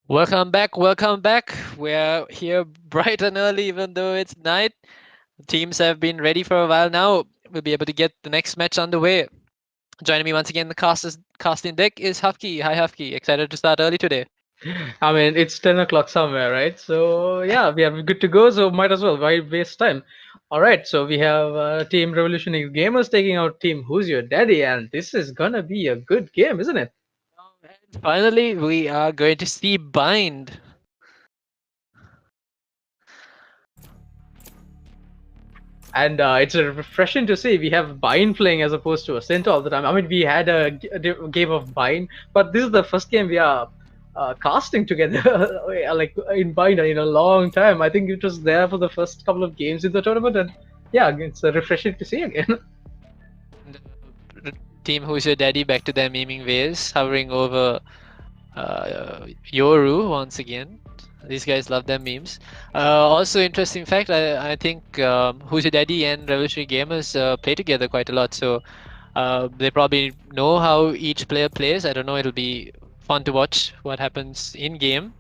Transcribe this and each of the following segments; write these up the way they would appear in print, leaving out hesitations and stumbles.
Welcome back, welcome back. We're here bright and early, even though it's night. Teams have been ready for a while now. We'll be able to get the next match underway. Joining me once again in the casting deck is Hafki. Hi, Hafki. Excited to start early today. I mean, it's 10 o'clock somewhere, right? So, yeah, we are good to go, so might as well. Why waste time? All right, so we have Team Revolutionary Gamers taking out Team Who's Your Daddy, and this is gonna be a good game, isn't it? And finally, we are going to see Bind. And it's refreshing to see we have Bind playing as opposed to a Centaur all the time. I mean, we had a game of Bind, but this is the first game we are casting together, like in Bind in a long time. I think it was there for the first couple of games in the tournament, and yeah, it's refreshing to see again. The team Who's Your Daddy back to their memeing ways, hovering over Yoru once again. These guys love their memes. Also, interesting fact, I think Who's Your Daddy and Revolutionary Gamers play together quite a lot, so they probably know how each player plays. I don't know, it'll be fun to watch what happens in game.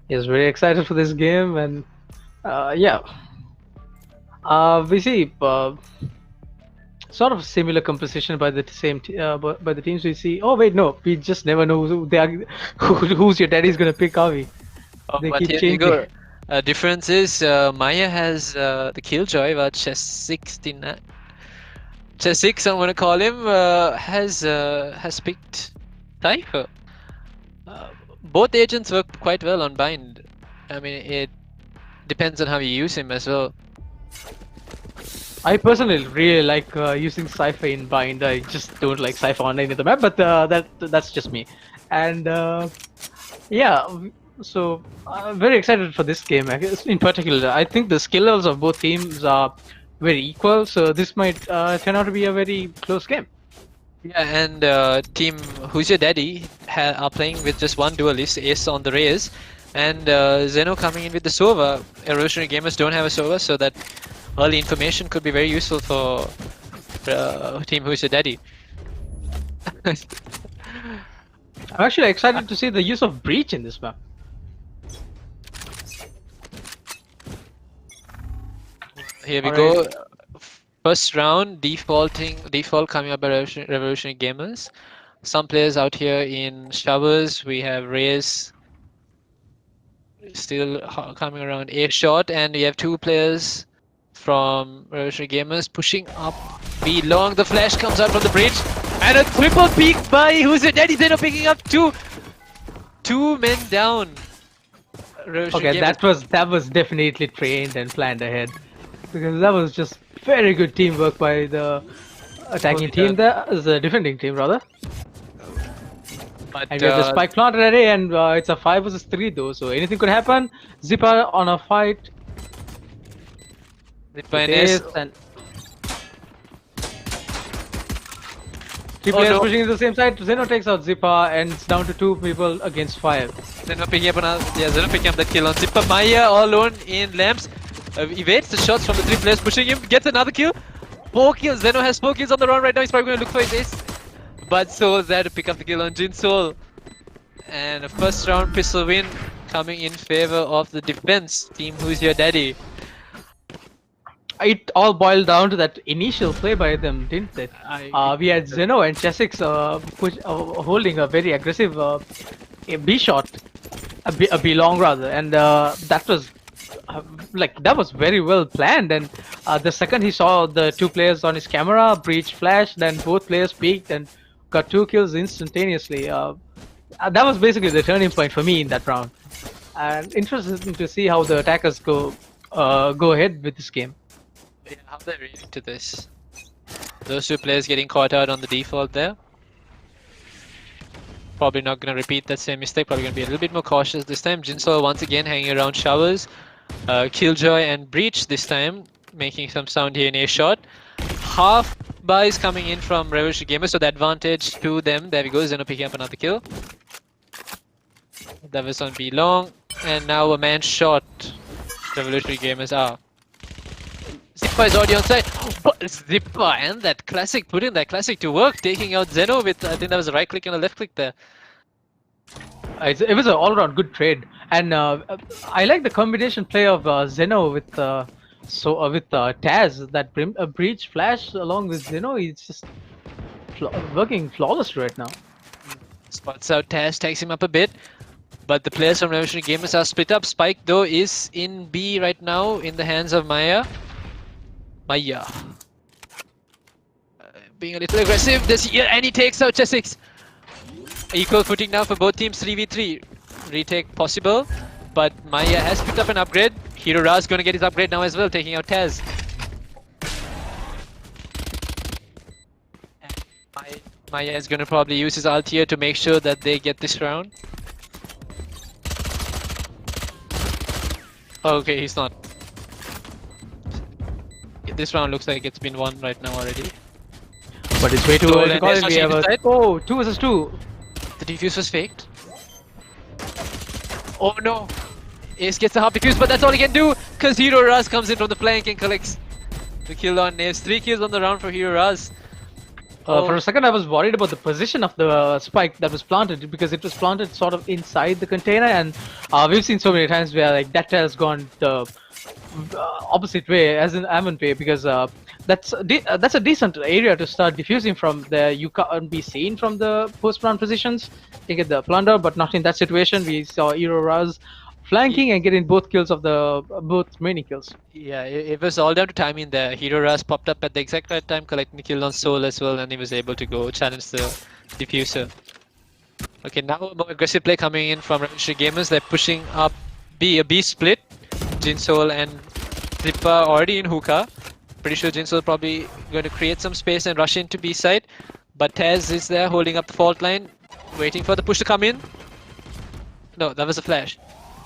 Is very excited for this game, and yeah, we see sort of similar composition by the by the teams we see. Oh wait, no, we just never know who they are. Who's your daddy's gonna pick? Are we? They But keep here you changing. go. Difference is Maya has the Killjoy, while Chess 69. Chess 6, I'm gonna call him, has picked Cypher. Both agents work quite well on Bind. I mean, it depends on how you use him as well. I personally really like using Sci-Fi in Bind. I just don't like Sci-Fi online in the map, but that's just me. And yeah, so very excited for this game. In particular, I think the skill levels of both teams are very equal, so this might turn out to be a very close game. Yeah, and team Who's Your Daddy are playing with just one duelist, Ace on the Rays, and Zeno coming in with the Sova. Evolutionary Gamers don't have a Sova, so that early information could be very useful for team Who's Your Daddy. I'm actually excited to see the use of Breach in this map. Here we All go. right. First round, default coming up by Revolutionary Gamers. Some players out here in showers. We have Reyes still coming around A short, and we have two players from Revolutionary Gamers pushing up B long. The flash comes out from the bridge, and a triple peek by Who's Your Daddy. Zeno picking up two men down. Revolutionary Okay, Gamers. that was definitely trained and planned ahead, because that was just very good teamwork by the attacking team. There is a defending team rather. But And we have the spike planted ready, and it's a 5 versus 3 though, so anything could happen. Zipper on a fight. M-eS. And three players pushing into the same side. Zeno takes out Zipper, and it's down to 2 people against 5. Zeno picking up Zeno picking up that kill on Zipper. Maya all alone in lamps. Evades the shots from the three players pushing him. Gets another kill. 4 kills. Zeno has 4 kills on the run right now. He's probably going to look for his ace. But Soul's there to pick up the kill on Jin Soul. And a first round pistol win coming in favor of the defense team. Who's Your Daddy? It all boiled down to that initial play by them, didn't it? We had Zeno and Chesix holding a very aggressive a B shot, a B long rather, and that was that was very well planned. And the second he saw the two players on his camera, Breach flash, then both players peeked and got 2 kills instantaneously. That was basically the turning point for me in that round. And interesting to see how the attackers go ahead with this game. Yeah, how they're reacting to this. Those two players getting caught out on the default there. Probably not going to repeat that same mistake. Probably going to be a little bit more cautious this time. Jinso once again hanging around showers. Killjoy and Breach this time making some sound here in A shot. Half buys coming in from Revolutionary Gamers, so the advantage to them. There we go, Zeno picking up another kill. That was on B long, and now a man shot. Revolutionary Gamers are. Zipper is already on side. But Zipper and that classic, putting that classic to work, taking out Zeno with, I think that was a right click and a left click there. It was an all-around good trade, and I like the combination play of Zeno with Taz. That breach flash along with Zeno, it's just working flawless right now. Spots out Taz, takes him up a bit. But the players from Revolutionary Gamers are split up. Spike though is in B right now in the hands of Maya. Being a little aggressive this year, and he takes out Chesix. Equal footing now for both teams, 3v3. Retake possible, but Maya has picked up an upgrade. Hero Raz going to get his upgrade now as well, taking out Taz. And Maya is going to probably use his ult here to make sure that they get this round. Okay, he's not. This round looks like it's been won right now already. But it's way too early to call it. We have a 2 versus 2. The defuse was faked. Oh no! Ace gets the half defuse, but that's all he can do because Hero Raz comes in from the flank and collects the kill on Ace. 3 kills on the round for Hero Raz. For a second, I was worried about the position of the spike that was planted because it was planted sort of inside the container, and we've seen so many times where like that has gone the opposite way, as in Amon way, because that's a decent area to start defusing from. There, you can't be seen from the post-plant positions to get the plunder, but not in that situation. We saw Hero Raz flanking and getting both kills of the both remaining kills. Yeah, it was all down to timing there. Hero Raz popped up at the exact right time, collecting the kill on Soul as well, and he was able to go challenge the diffuser. Okay, now a more aggressive play coming in from Revolutionary Gamers. They're pushing up a B split. Jinsoul and Zippa already in hookah. Pretty sure Jinsoul probably going to create some space and rush into B side. But Taz is there holding up the fault line, waiting for the push to come in. No, that was a flash.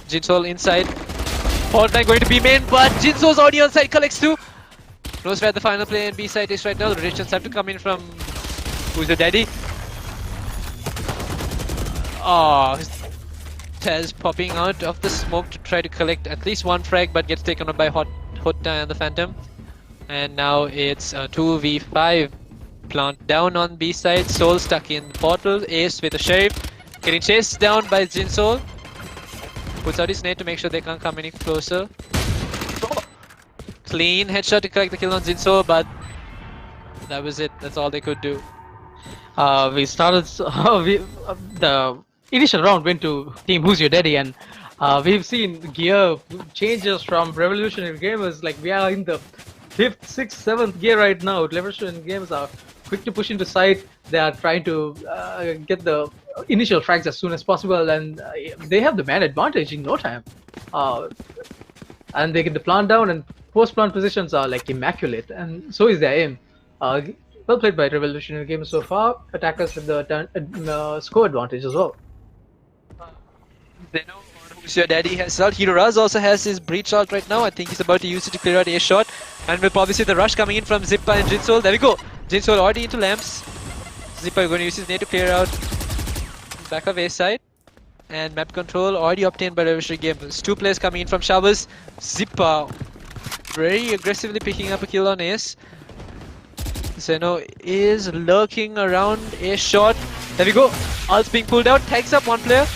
Jinsoul inside. Fault line going to be main, but Jinsoul's already on side, collects 2. Knows where the final play in B side is right now. The rotations have to come in from who's the daddy. Oh, Taz popping out of the smoke to try to collect at least one frag, but gets taken out by Hotta and the Phantom. And now it's a 2v5. Plant down on B side. Soul stuck in the portal. Ace with a Sheriff. Getting chased down by Jinsoul. Puts out his nade to make sure they can't come any closer. Clean headshot to collect the kill on Jinsoul, but that was it. That's all they could do. We started the initial round went to Team Who's Your Daddy, and we've seen gear changes from Revolutionary Gamers. Like we are in the 5th, 6th, 7th gear right now. Revolutionary Gamers are quick to push into side. They are trying to get the initial frags as soon as possible, and they have the man advantage in no time. And they get the plant down, and post-plant positions are like immaculate, and so is their aim. Well played by Revolutionary Gamers so far. Attackers with the score advantage as well. They know Who's Your Daddy has ult. Hero Raz also has his breach ult right now. I think he's about to use it to clear out a shot. And we'll probably see the rush coming in from Zippa and Jinsoul. There we go. Jinsoul already into lamps. Zippa going to use his nade to clear out back of A side. And map control already obtained by Revolutionary Gamers. 2 players coming in from showers. Zippa very aggressively picking up a kill on Ace. Zeno is lurking around a shot. There we go. Ult's being pulled out. Tags up 1 player.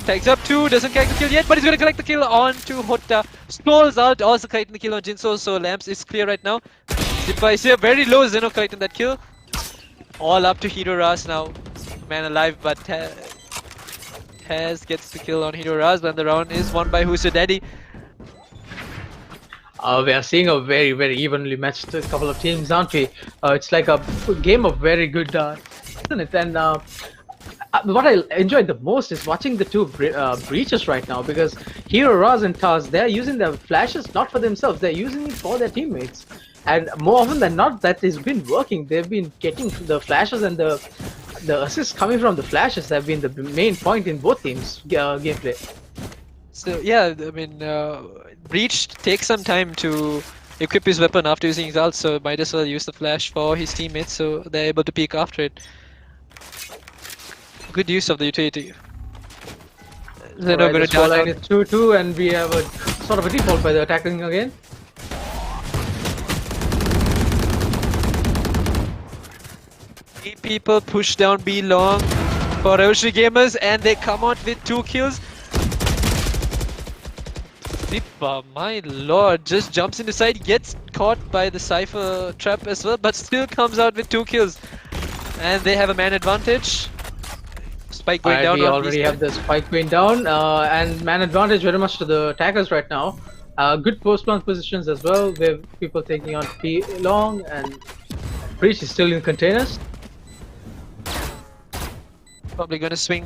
Tags up 2. Doesn't collect the kill yet, but he's going to collect the kill on to Hotta. Stole's ult also collecting the kill on Jinsoul, so Lamps is clear right now. Zippa is here. Very low. Zeno collecting that kill. All up to Hero Raz now. Man alive, but Taz gets the kill on Hero Raz, and the round is won by Who's Your Daddy. We are seeing a very, very evenly matched couple of teams, aren't we? It's like a game of very good, isn't it? And what I enjoyed the most is watching the 2 breaches right now, because Hero Raz and Taz, they're using their flashes not for themselves, they're using it for their teammates. And more often than not, that has been working. They've been getting the flashes, and the assists coming from the flashes have been the main point in both teams' gameplay. So yeah, I mean, Breach takes some time to equip his weapon after using his ult, so might as well use the flash for his teammates, so they're able to peek after it. Good use of the utility. They're not going to down. Line is 2-2, and we have a sort of a default by the attacking again. People push down B long. for Revolutionary Gamers, and they come out with 2 kills. Zippa, my lord, just jumps in the side, gets caught by the Cypher trap as well, but still comes out with 2 kills. And they have a man advantage. Spike going down. We already have the spike going down, and man advantage very much to the attackers right now. Good post plant positions as well, with people taking on P long, and Breach is still in containers. Probably gonna swing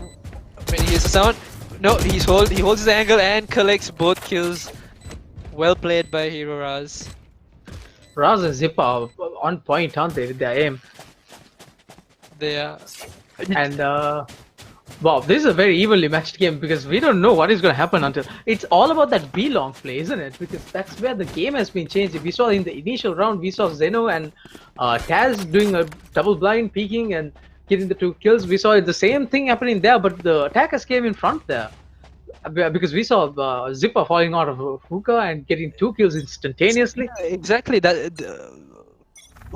when he hears the sound. No, he holds his angle and collects both kills. Well played by Hero Raz. Raz and Zippa are on point, aren't they, with their aim? They are. And wow, this is a very evenly matched game because we don't know what is going to happen until it's all about that B long play, isn't it? Because that's where the game has been changed. We saw in the initial round, we saw Zeno and Taz doing a double blind, peeking and getting the 2 kills. We saw the same thing happening there, but the attackers came in front there because we saw Zipper falling out of hookah and getting 2 kills instantaneously. Yeah, exactly.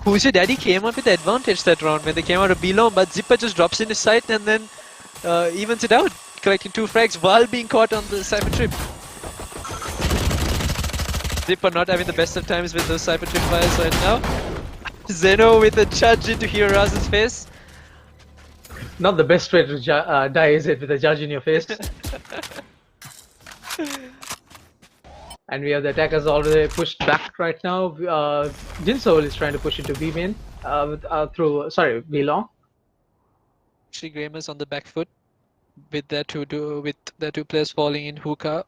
Who's Your Daddy came out with the advantage that round when they came out of B long, but Zipper just drops in his sight and then evens it out, collecting 2 frags while being caught on the Cypher trip. Zipper not having the best of times with those Cypher trip fires right now. Zeno with a charge into Hero Raz's face. Not the best way to die, is it, with a judge in your face? And we have the attackers already pushed back right now. Jinsoul is trying to push into B main through B long. Gamers on the back foot with their two players falling in hookah.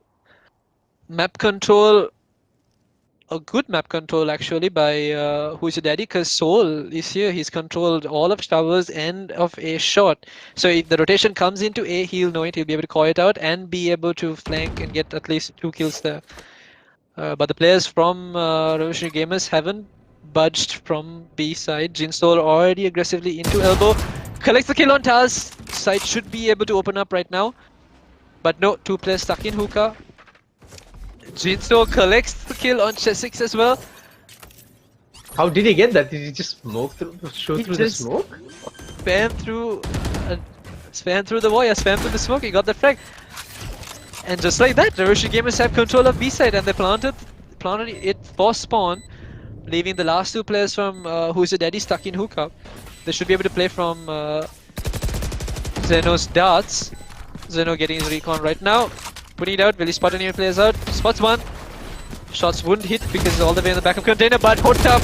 Map control, a good map control actually by Who's Your Daddy, because Soul is here. He's controlled all of towers and of A short. So if the rotation comes into A, he'll know it. He'll be able to call it out and be able to flank and get at least 2 kills there. But the players from Revolutionary Gamers haven't budged from B side. Jinsoul already aggressively into elbow. Collects the kill on Taz. Side should be able to open up right now. But no, 2 players stuck in hookah. Jinsoul collects the kill on Chesix as well. How did he get that? Did he just shoot through the smoke? Spam through the wire, spam through the smoke, he got that frag. And just like that, Revolutionary Gamers have control of B side and they planted it for spawn, leaving the last 2 players from Who's Your Daddy stuck in hookah. They should be able to play from Zeno's darts. Zeno getting his recon right now. Putting it out, will he spot any players out? Spots 1. Shots wouldn't hit because he's all the way in the back of container, but Hotap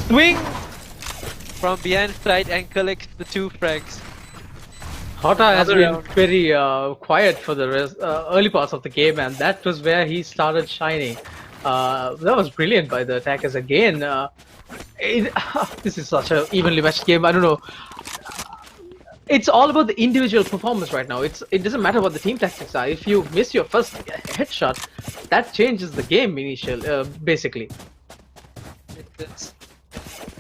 swing from behind side and collect the 2 frags. Hota has been very quiet for the early parts of the game, and that was where he started shining. That was brilliant by the attackers again. This is such an evenly matched game. I don't know. It's all about the individual performance right now. It doesn't matter what the team tactics are. If you miss your first headshot, that changes the game basically.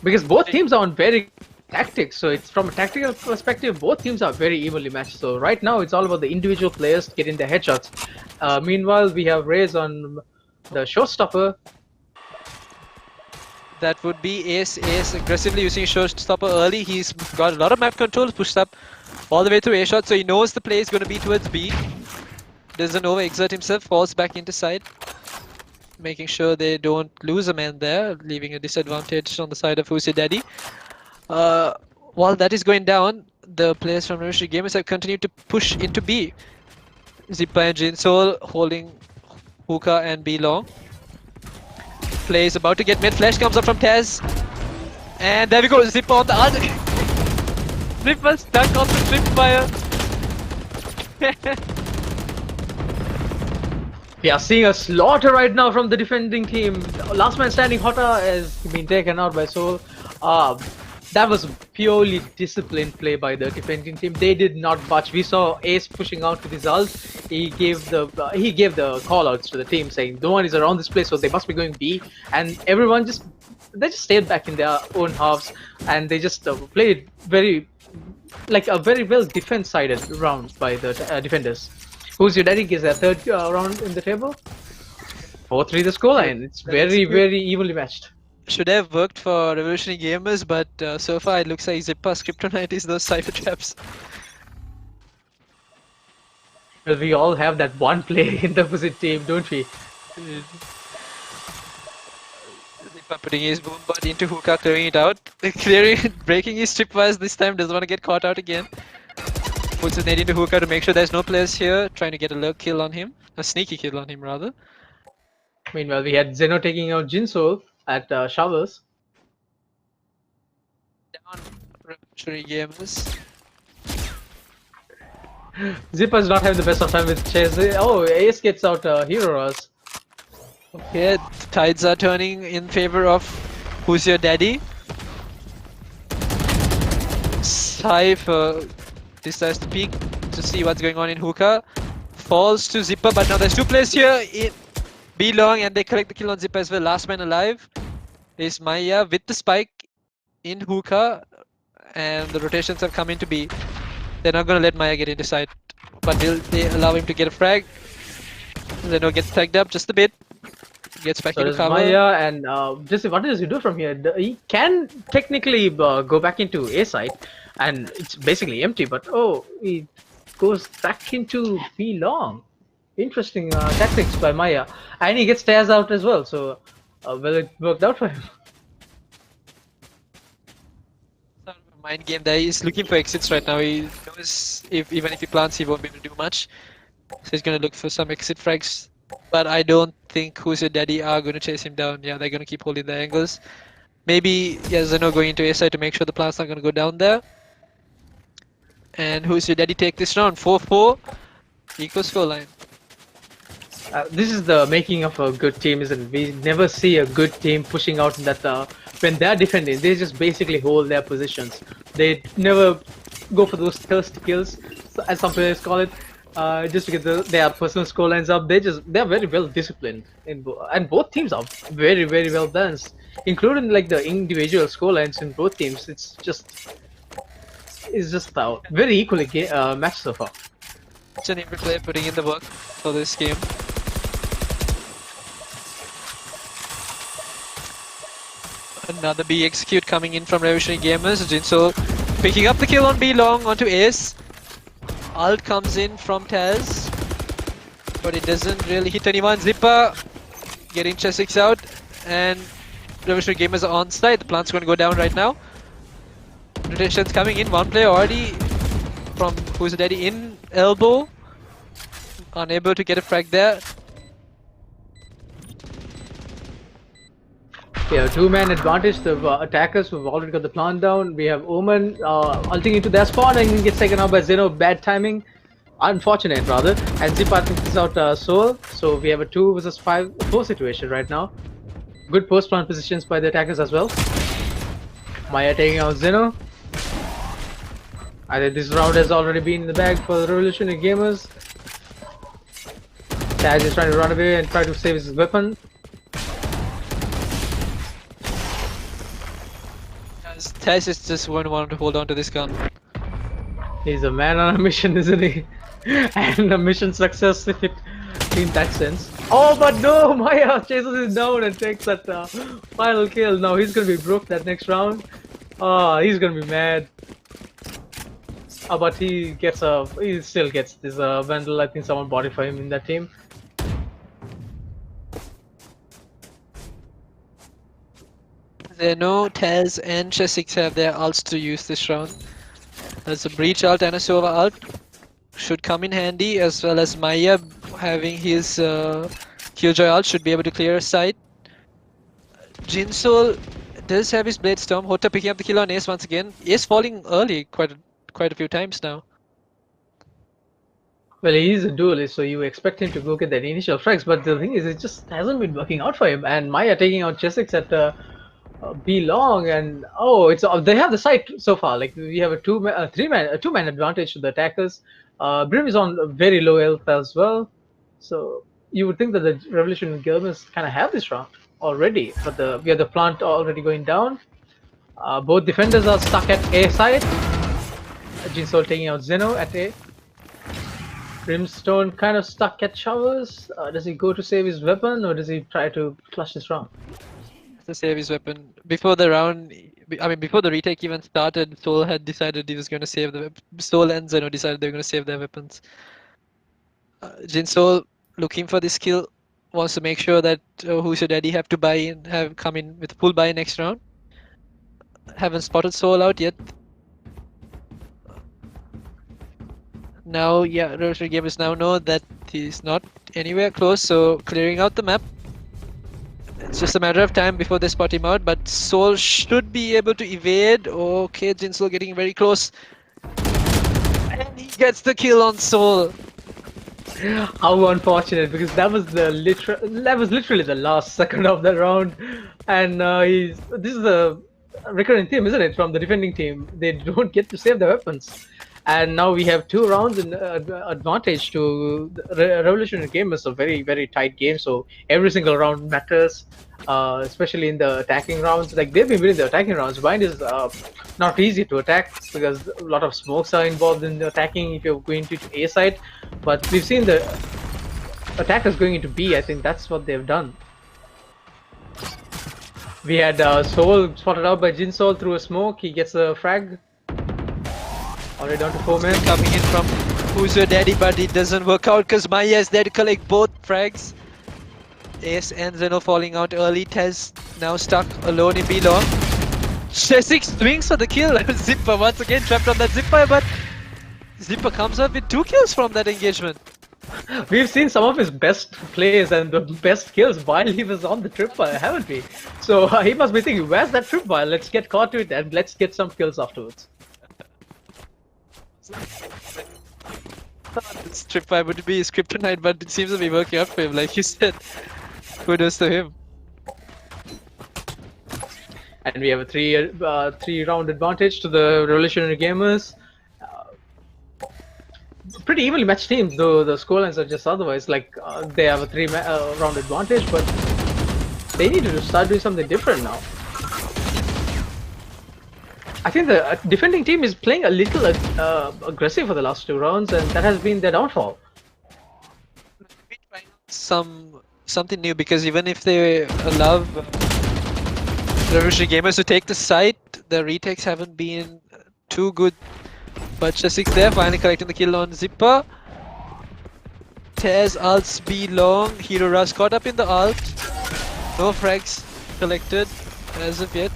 Because both teams are on very tactics, so it's from a tactical perspective, both teams are very evenly matched. So right now, it's all about the individual players getting their headshots. Meanwhile, we have Raze on the showstopper. That would be Ace aggressively using showstopper early. He's got a lot of map control, pushed up all the way through A shot, so he knows the play is going to be towards B. Doesn't overexert himself, falls back into side, making sure they don't lose a man there, leaving a disadvantage on the side of Who's Your Daddy. While that is going down, the players from Revolutionary Gamers have continued to push into B. Zippa and Jinsoul holding hookah and B long. Play is about to get mid. Flash comes up from Taz. And there we go, Zippa on the other. Zippa stuck on the tripwire. We are seeing a slaughter right now from the defending team. Last man standing, Hota has been taken out by Soul. That was purely disciplined play by the defending team. They did not budge. We saw Ace pushing out with his ult. He gave the call outs to the team saying no one is around this place, so they must be going B. And everyone just stayed back in their own halves, and they just played very well defense-sided round by the defenders. Who's Your Daddy gets their 3rd round in the table. 4-3 the scoreline. It's very evenly matched. Should have worked for Revolutionary Gamers, but so far it looks like Zippa's kryptonite is those Cypher traps. Well, we all have that one player in the opposite team, don't we? Zipa putting his boom bot into hookah, clearing it out. Clearing, breaking his tripwires this time, doesn't want to get caught out again. Puts his nade into hookah to make sure there's no players here, trying to get a lurk kill on him. A sneaky kill on him, rather. Meanwhile, we had Zeno taking out Jinsoul at Showers. Down, Revolutionary Gamers. Zipper's not having the best of time with Chase. Oh, Ace gets out Heroes. Okay, the tides are turning in favor of Who's Your Daddy. Cypher decides to peek to see what's going on in hookah. Falls to Zipper, but now there's two players here in B long and they collect the kill on Zipper as well. Last man alive is Maya with the spike in hookah, and the rotations have come into B. They're not going to let Maya get into sight, but they allow him to get a frag. Zeno gets tagged up just a bit. Gets back So into does cover. Maya, and just what does he do from here? He can technically go back into A side, and it's basically empty. But oh, he goes back into B long. Interesting tactics by Maya, and he gets tears out as well. So well, it worked out for him. Sort of a mind game there. He's looking for exits right now. He knows even if he plants, he won't be able to do much. So he's going to look for some exit frags. But I don't think Who's Your Daddy are going to chase him down. Yeah, they're going to keep holding their angles. Maybe, yeah, Zeno going into A side to make sure the plant's not going to go down there. And Who's Your Daddy take this round? 4-4. Equal scoreline. This is the making of a good team, isn't it? We never see a good team pushing out in that when they're defending, they just basically hold their positions. They never go for those thirsty kills, as some players call it, just to get their personal scorelines up. They're very well disciplined, and both teams are very well balanced, including like the individual scorelines in both teams. It's just very equally matched so far. It's an every player putting in the work for this game. Another B execute coming in from Revolutionary Gamers. Jinso picking up the kill on B long onto Ace. Ult comes in from Taz, but it doesn't really hit anyone. Zipper getting Chesix out, and Revolutionary Gamers are on side. The plant's going to go down right now. Rotations coming in. One player already from Who's Your Daddy in elbow. Unable to get a frag there. Yeah, two-man advantage. The attackers who've already got the plant down. We have Omen ulting into their spawn and gets taken out by Zeno. Bad timing. Unfortunate, rather. And Zipa takes out Soul. So we have a 2 versus 4 situation right now. Good post-plant positions by the attackers as well. Maya taking out Zeno. I think this round has already been in the bag for the Revolutionary Gamers. Taz is trying to run away and try to save his weapon. Taz is just wanting to hold on to this gun. He's a man on a mission, isn't he? And a mission success if it in that sense. Oh, but no! Maya chases him down and takes that final kill. Now he's gonna be broke that next round. Oh, he's gonna be mad. But he still gets this Vandal. I think someone bought it for him in that team. Zeno, Taz, and Chesix have their ults to use this round. There's a Breach ult and a Sova ult. Should come in handy, as well as Maya having his Killjoy ult should be able to clear a site. Jinsoul does have his Blade Storm. Hota picking up the kill on Ace once again. Ace falling early quite a few times now. Well, he's a duelist, so you expect him to go get that initial frags, but the thing is, it just hasn't been working out for him. And Maya taking out Chesix at B long, and oh, they have the site so far. Like we have a two-man advantage to the attackers. Brim is on very low health as well, so you would think that the Revolution Gamers kind of have this round already. But we have the plant already going down. Both defenders are stuck at A side. Jinsoul taking out Zeno at A. Brimstone kind of stuck at Showers. Does he go to save his weapon, or does he try to clutch this round? To save his weapon. Before the round, before the retake even started, Soul had decided he was going to save Soul and Zeno decided they were going to save their weapons. Jinsol looking for this kill, wants to make sure that Who's Your Daddy have to buy in, have come in with a full buy next round. Haven't spotted Soul out yet. Now, yeah, Rosary Gamers now know that he's not anywhere close, so clearing out the map. It's just a matter of time before they spot him out, but Soul should be able to evade. Okay, Jinsol getting very close. And he gets the kill on Soul. How unfortunate, because that was literally the last second of the round, and this is a recurring theme, isn't it? From the defending team, they don't get to save their weapons, and now we have 2 rounds in advantage to Revolutionary Gamers. A very tight game, so every single round matters, especially in the attacking rounds. Like they've been winning the attacking rounds. Bind is not easy to attack because a lot of smokes are involved in the attacking if you're going to A side. But we've seen the attackers going into B. I think that's what they've done. We had Soul spotted out by Jinsol through a smoke. He gets a frag. Already down to 4 men. Coming in from Who's Your Daddy, but it doesn't work out because Maya is there to collect both frags. Ace and Zeno falling out early. Tez now stuck alone in B long. Chesik swings for the kill. Zipper once again trapped on that Zipper, but Zipper comes up with 2 kills from that engagement. We've seen some of his best plays and the best kills while he was on the tripwire, haven't we? So he must be thinking, where's that tripwire? Let's get caught to it and let's get some kills afterwards. This tripwire would be his kryptonite, but it seems to be working out for him, like you said. Kudos to him. And we have a 3-round advantage to the Revolutionary Gamers. Pretty evenly matched teams, though the scorelines are just otherwise. Like they have a 3-round advantage, but they need to start doing something different now. I think the defending team is playing a little aggressive for the last 2 rounds, and that has been their downfall. Something new, because even if they allow Revolutionary Gamers to take the site, the retakes haven't been too good. But Chesik's there, finally collecting the kill on Zipper. Tez ults B long. Hero Rush caught up in the ult. No frags collected as of yet.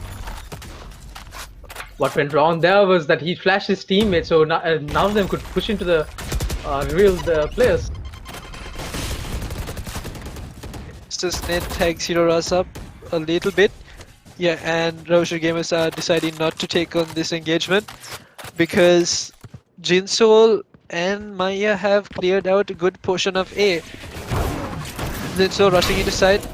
What went wrong there was that he flashed his teammates, so none of them could push into the real players. Just net tags Hero Rush up a little bit. Yeah, and Revolutionary Gamers are deciding not to take on this engagement because Jinsol and Maya have cleared out a good portion of A. Jinsol rushing into side,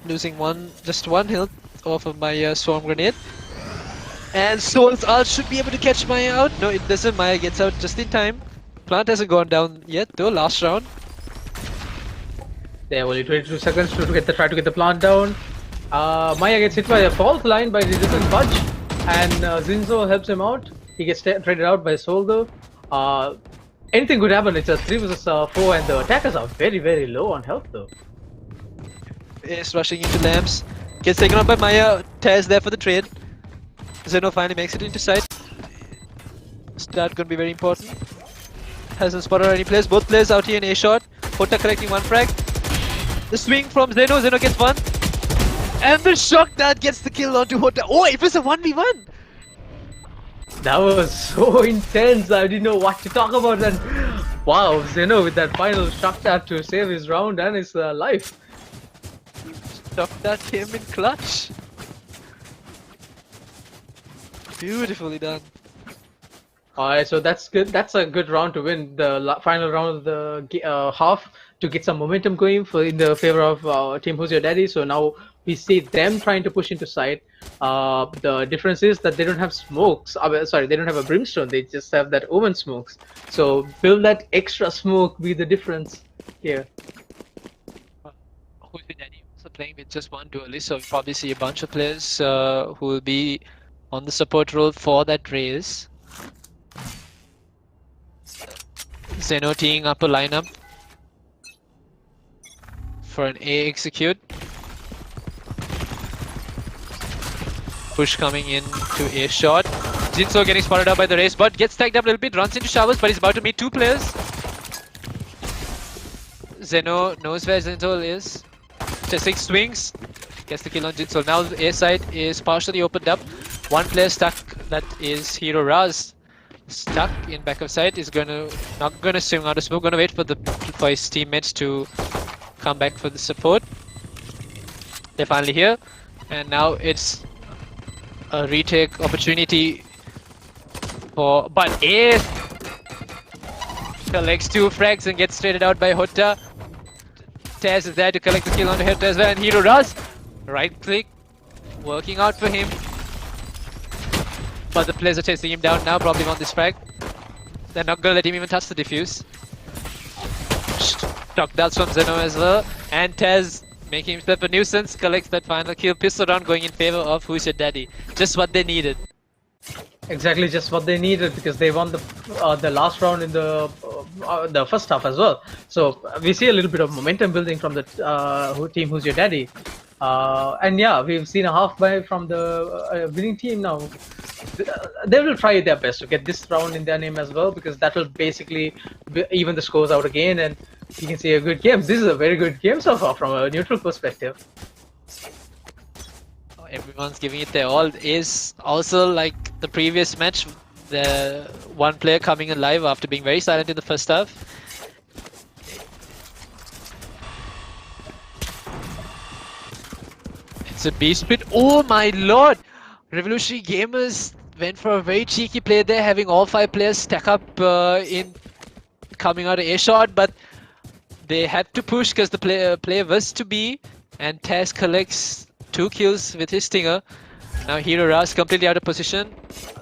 losing just one health off of Maya's swarm grenade. And Soul's ult should be able to catch Maya out. No, it doesn't. Maya gets out just in time. Plant hasn't gone down yet though, last round. They have only 22 seconds to try to get the plant down. Maya gets hit by a fault line by Resistance Fudge, and Zinzo helps him out. He gets traded out by Soul though. Anything could happen. It's a 3 vs 4, and the attackers are very low on health though. Is rushing into lamps. Gets taken out by Maya. Tez there for the trade. Zeno finally makes it into sight. Start gonna be very important. Hasn't spotted any players. Both players out here in A shot. Hota collecting 1 frag. The swing from Zeno. Zeno gets 1. And the shock dart gets the kill onto Hota. Oh, it was a 1v1! That was so intense. I didn't know what to talk about. And wow, Zeno with that final shock dart to save his round and his life. Shock dart came in clutch. Beautifully done. Alright, so that's good. That's a good round to win the final round of the half to get some momentum going in the favor of Team Who's Your Daddy. So now we see them trying to push into side. The difference is that they don't have smokes. Sorry, they don't have a brimstone. They just have that omen smokes. So will that extra smoke be the difference here? Who's Your Daddy also playing with just 1 duelist, so we'll probably see a bunch of players who will be on the support role for that race. Zeno teeing up a lineup for an A execute. Push coming in to A shot. Jinso getting spotted out by the race, but gets tagged up a little bit, runs into showers, but he's about to meet 2 players. Zeno knows where Jinso is. Chessing swings, gets the kill on Jinso. Now the A side is partially opened up. 1 player stuck, that is Hero Raz. Stuck in back of side, is not gonna swing out of smoke, gonna wait for his teammates to come back for the support. They're finally here, and now it's a retake opportunity but A collects 2 frags and gets traded out by Hotta. Taz is there to collect the kill on Hotta as well, and Hero does. Right click, working out for him. But the players are chasing him down now, probably on this frag. They're not gonna let him even touch the defuse. Stock darts from Zeno as well, and Taz making himself a nuisance, collects that final kill. Pistol round going in favor of Who's Your Daddy. Just what they needed. Exactly, just what they needed, because they won the last round in the first half as well. So we see a little bit of momentum building from the team Who's Your Daddy. And yeah, we've seen a half buy from the winning team now. They will try their best to get this round in their name as well, because that will basically even the scores out again, and you can see a good game. This is a very good game so far from a neutral perspective. Everyone's giving it their all. Is also like the previous match, the 1 player coming alive after being very silent in the first half. It's a B split. Oh my lord! Revolutionary Gamers went for a very cheeky play there, having all 5 players stack up in coming out of A shot, but they had to push because the player was to B, and Taz collects 2 kills with his stinger. Now Hero Raz completely out of position.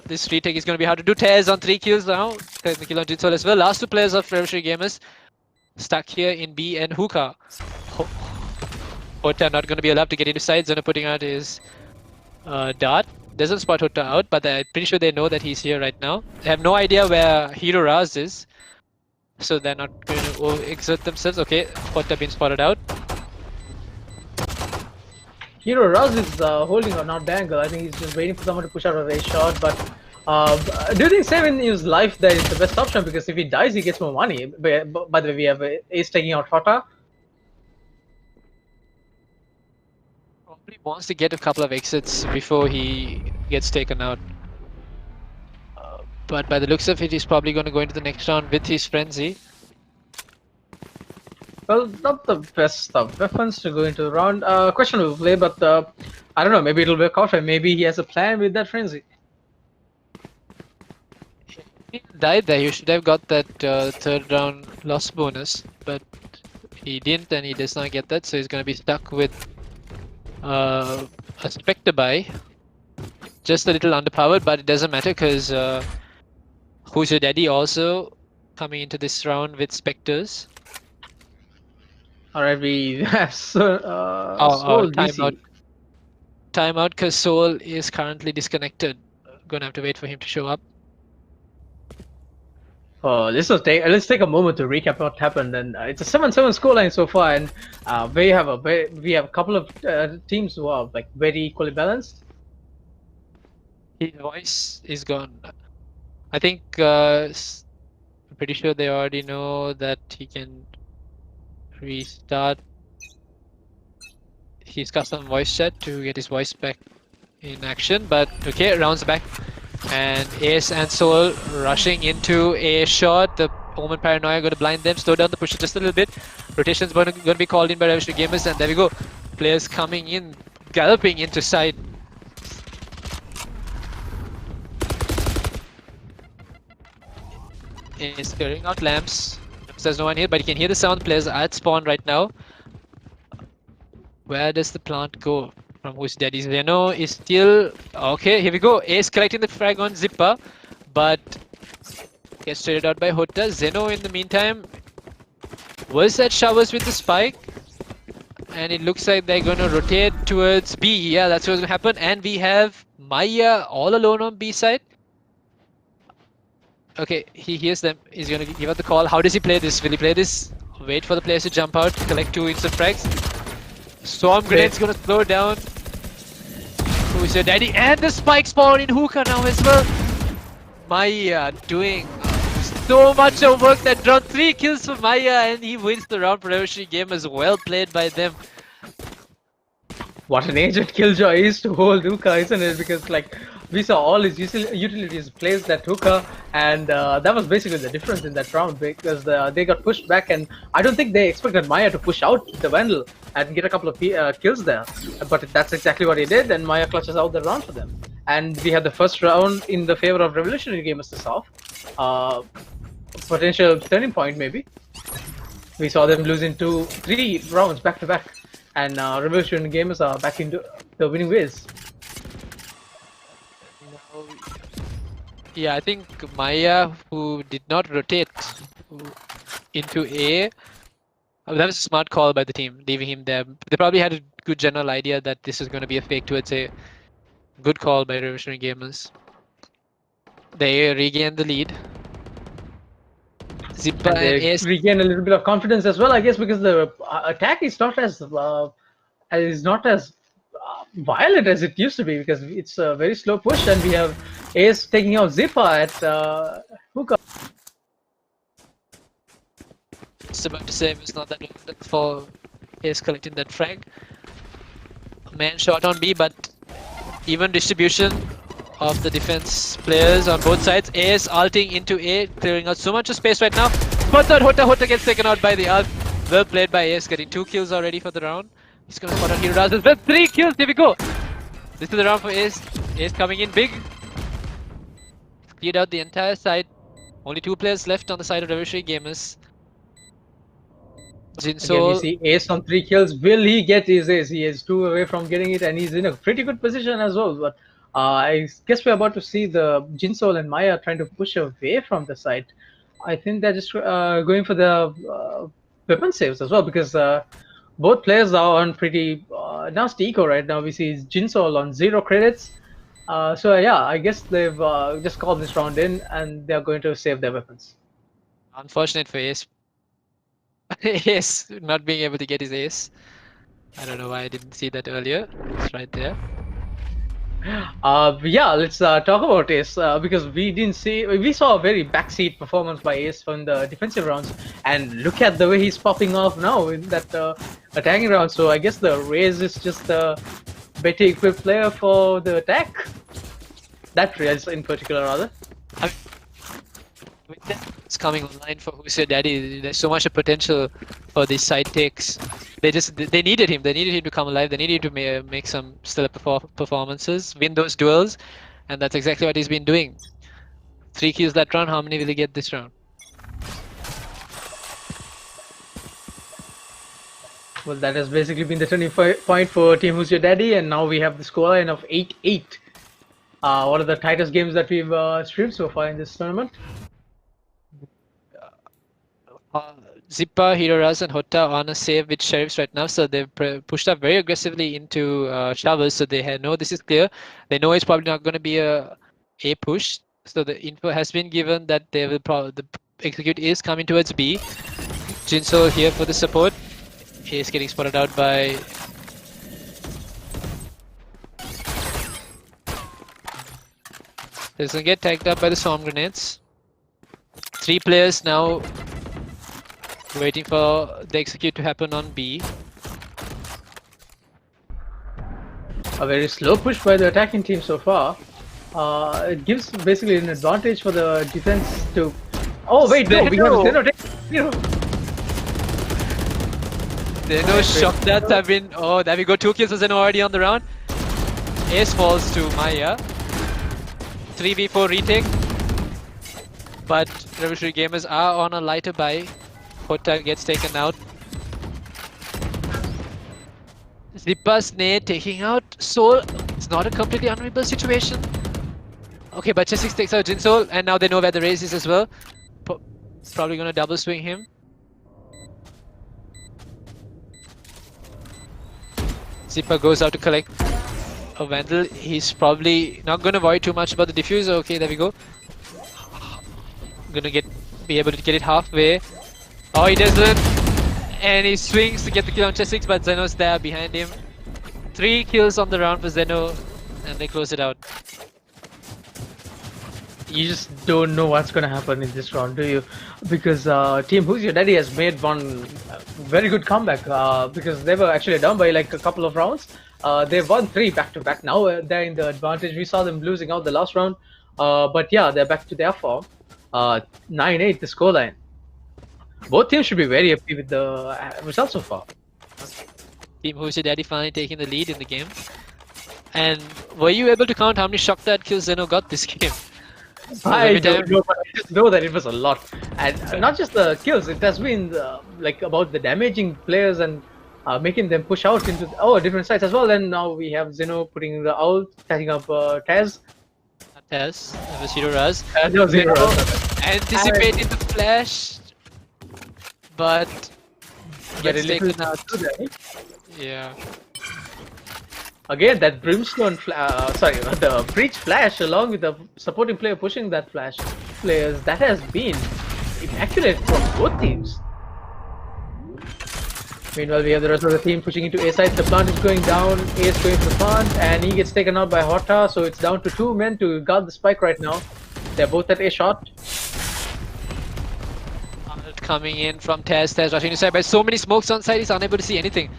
This retake is going to be hard to do. Taz on 3 kills now. The kill on Jinso as well. Last 2 players of Revolutionary Gamers stuck here in B and Hookah. Hotta not going to be allowed to get into sides. Zeno putting out his dart. Doesn't spot Hotta out, but I'm pretty sure they know that he's here right now. They have no idea where Hero Raz is, so they're not going to exert themselves. Okay, Hotta being spotted out. Hero Raz is holding or not dangle. I think he's just waiting for someone to push out a race shot. But do you think saving his life there is the best option? Because if he dies, he gets more money. By the way, we have Ace taking out Hotta. Probably wants to get a couple of exits before he gets taken out. But by the looks of it, he's probably going to go into the next round with his Frenzy. Well, not the best of weapons to go into the round. Questionable play, but I don't know, maybe it'll work out, and maybe he has a plan with that Frenzy. He died there, you should have got that 3rd round loss bonus, but he didn't, and he does not get that, so he's going to be stuck with a Spectre buy. Just a little underpowered, but it doesn't matter because Who's Your Daddy also coming into this round with Spectres. Alright, we have Soul timeout. Timeout because Soul is currently disconnected. Gonna have to wait for him to show up. Let's take a moment to recap what happened. And it's a 7-7 scoreline so far, and we have a couple of teams who are like very equally balanced. His voice is gone. I think I'm pretty sure they already know that he can restart his custom voice chat to get his voice back in action. But okay, rounds back. And Ace and Soul rushing into a shot. The Omen Paranoia going to blind them, slow down the push just a little bit. Rotation's going to be called in by Revolutionary Gamers, and there we go. Players coming in, galloping into side. Is clearing out lamps. There's no one here, but you can hear the sound. Players are at spawn right now. Where does the plant go? From Who's Daddy? Zeno is still... Okay, here we go. Ace collecting the frag on Zipper, but gets traded out by Hotta. Zeno in the meantime was at showers with the spike, and it looks like they're going to rotate towards B. Yeah, that's what's going to happen. And we have Maya all alone on B side. Okay, he hears them. He's going to give out the call. How does he play this? Will he play this? Wait for the players to jump out, collect 2 instant frags. Storm Grenade's going to slow down Who's Your Daddy, and the spike spawn in Hookah now as well. Maya doing so much of work that round. 3 kills for Maya and he wins the round for Revolutionary Gamers. Well played by them. What an agent Killjoy is to hold hookah, isn't it? Because like we saw all his utilities place that hookah, and that was basically the difference in that round because they got pushed back, and I don't think they expected Maya to push out the Vandal and get a couple of kills there. But that's exactly what he did, and Maya clutches out the round for them. And we had the first round in the favor of Revolutionary Gamers this off. Potential turning point maybe. We saw them losing 3 rounds back to back. And Revolution Gamers are back into the winning ways. Yeah, I think Maya, who did not rotate into A, that was a smart call by the team, leaving him there. They probably had a good general idea that this is going to be a fake towards A. Good call by Revolutionary Gamers. They regain the lead. Zippa and they regain a little bit of confidence as well, I guess, because the attack is not as violent as it used to be, because it's a very slow push, and we have Ace taking out Zippa at hookah. Just about to say it was not that long for Ace collecting that frag. Man shot on B, but even distribution of the defense players on both sides. Ace ulting into A, clearing out so much of space right now. But that Hota gets taken out by the ult. Well played by Ace, getting 2 kills already for the round. He's gonna spot on Hero Raz as well. 3 kills, here we go. This is the round for Ace. Ace coming in big. Cleared out the entire side. Only 2 players left on the side of Revolutionary Gamers. Jinsol. Again, we see Ace on 3 kills. Will he get his Ace? He is 2 away from getting it, and he's in a pretty good position as well. But I guess we're about to see the Jinsol and Maya trying to push away from the site. I think they're just going for the weapon saves as well, because both players are on pretty nasty eco right now. We see Jinsol on 0 credits. So yeah, I guess they've just called this round in, and they're going to save their weapons. Unfortunate for Ace. Ace not being able to get his Ace. I don't know why I didn't see that earlier. It's right there. Yeah, let's talk about Ace, because we saw a very backseat performance by Ace from the defensive rounds, and look at the way he's popping off now in that attacking round. So I guess the Raze is just a better equipped player for the attack. That Raze in particular, rather. It's coming online for Who's Your Daddy. There's so much potential for these side takes. They needed him. They needed him to come alive. They needed him to make some stellar performances, win those duels, and that's exactly what he's been doing. 3 kills that round. How many will he get this round? Well, that has basically been the turning point for Team Who's Your Daddy, and now we have the scoreline of 8-8. One of the tightest games that we've streamed so far in this tournament. Zippa, Hero Raz, and Hota on a save with Sheriffs right now, so they've pushed up very aggressively into Showers, so they know this is clear. They know it's probably not going to be a push, so the info has been given that they will the execute is coming towards B. Jinsol here for the support. He is getting spotted out by He's gonna get tagged up by the storm grenades. 3 players now waiting for the execute to happen on B. A very slow push by the attacking team so far. It gives basically an advantage for the defense to... Oh wait, no, we have Zeno. Zeno shock that have been... Oh, there we go, 2 kills for Zeno already on the round. Ace falls to Maya. 3v4 retake. But Revolutionary Gamers are on a lighter buy. Hota gets taken out. Zippa's nade taking out Soul. It's not a completely unwinnable situation. Okay, but Chessix takes out Jinsol, and now they know where the Raze is as well. Probably gonna double swing him. Zippa goes out to collect a Vandal. He's probably not gonna worry too much about the diffuser. Okay, there we go. Gonna be able to get it halfway. Oh, he doesn't. And he swings to get the kill on Chessix, but Zeno's there behind him. 3 kills on the round for Zeno, and they close it out. you just don't know what's gonna happen in this round, do you? Because Team Who's Your Daddy has made one very good comeback. Because they were actually down by like a couple of rounds. They've won 3 back to back. Now they're in the advantage. We saw them losing out the last round. But yeah, they're back to their form. 9-8 the scoreline. Both teams should be very happy with the results so far. Team Who's Your Daddy finally taking the lead in the game. And were you able to count how many shock dart kills Zeno got this game? I don't know, but I just know that it was a lot. And not just the kills, it has been like about the damaging players and making them push out into different sides as well. And now we have Zeno putting the ult, setting up Taz. Taz, it was Hero Raz. No, Zeno. Anticipating the flash, but gets taken out. Yeah. Again, that Brimstone, the Breach Flash along with the supporting player pushing that Flash players, that has been immaculate from both teams. Meanwhile, we have the rest of the team pushing into A side. The plant is going down, A is going to the plant, and he gets taken out by Horta, so it's down to 2 men to guard the spike right now. They're both at A shot. Coming in from Taz rushing inside by so many smokes on side, he's unable to see anything.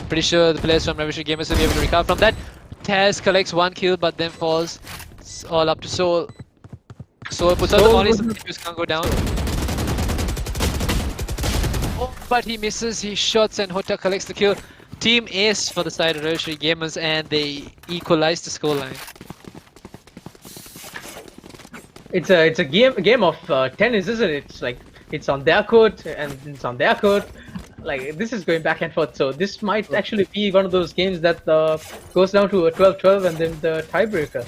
Pretty sure the players from Revolutionary Gamers will be able to recover from that. Taz collects 1 kill but then falls. It's all up to Soul. Soul puts out the volley, so the defuse can't go down. Oh, but he misses, he shots and Hota collects the kill. Team Ace for the side of Revolutionary Gamers and they equalize the scoreline. It's a game of tennis, isn't it? It's like it's on their court and it's on their court. Like this is going back and forth, so this might actually be one of those games that goes down to a 12-12 and then the tiebreaker.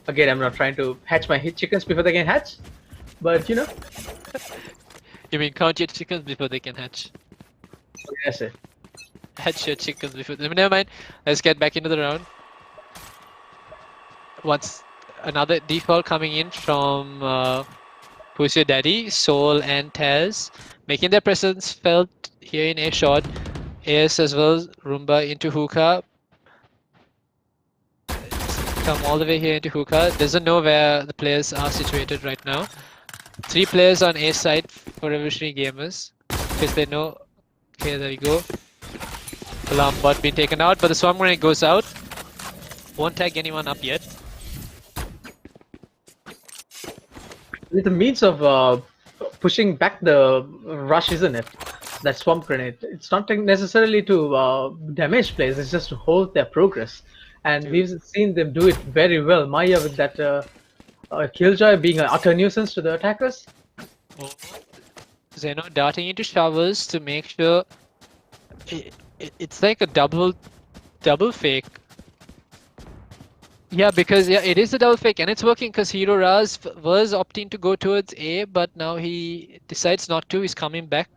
Again, I'm not trying to hatch my chickens before they can hatch, but you know. You mean count your chickens before they can hatch? Yes, sir. Hatch your chickens before. Never mind. Let's get back into the round. Once another default coming in from Who's Your Daddy, Soul and Taz, making their presence felt here in A shot. AS as well, Roomba into hookah. Come all the way here into hookah. Doesn't know where the players are situated right now. 3 players on A side for Revolutionary Gamers. Because they know. Okay, there we go. Alarm bot being taken out, but the swarm grenade goes out. Won't tag anyone up yet. It's a means of pushing back the rush, isn't it? That swamp grenade. It's not necessarily to damage players, it's just to hold their progress. And we've seen them do it very well. Maya with that Killjoy being an utter nuisance to the attackers. Oh. Zeno darting into showers to make sure it's like a double fake. Yeah, because it is a double fake and it's working because Hero Raz was opting to go towards A, but now he decides not to. He's coming back.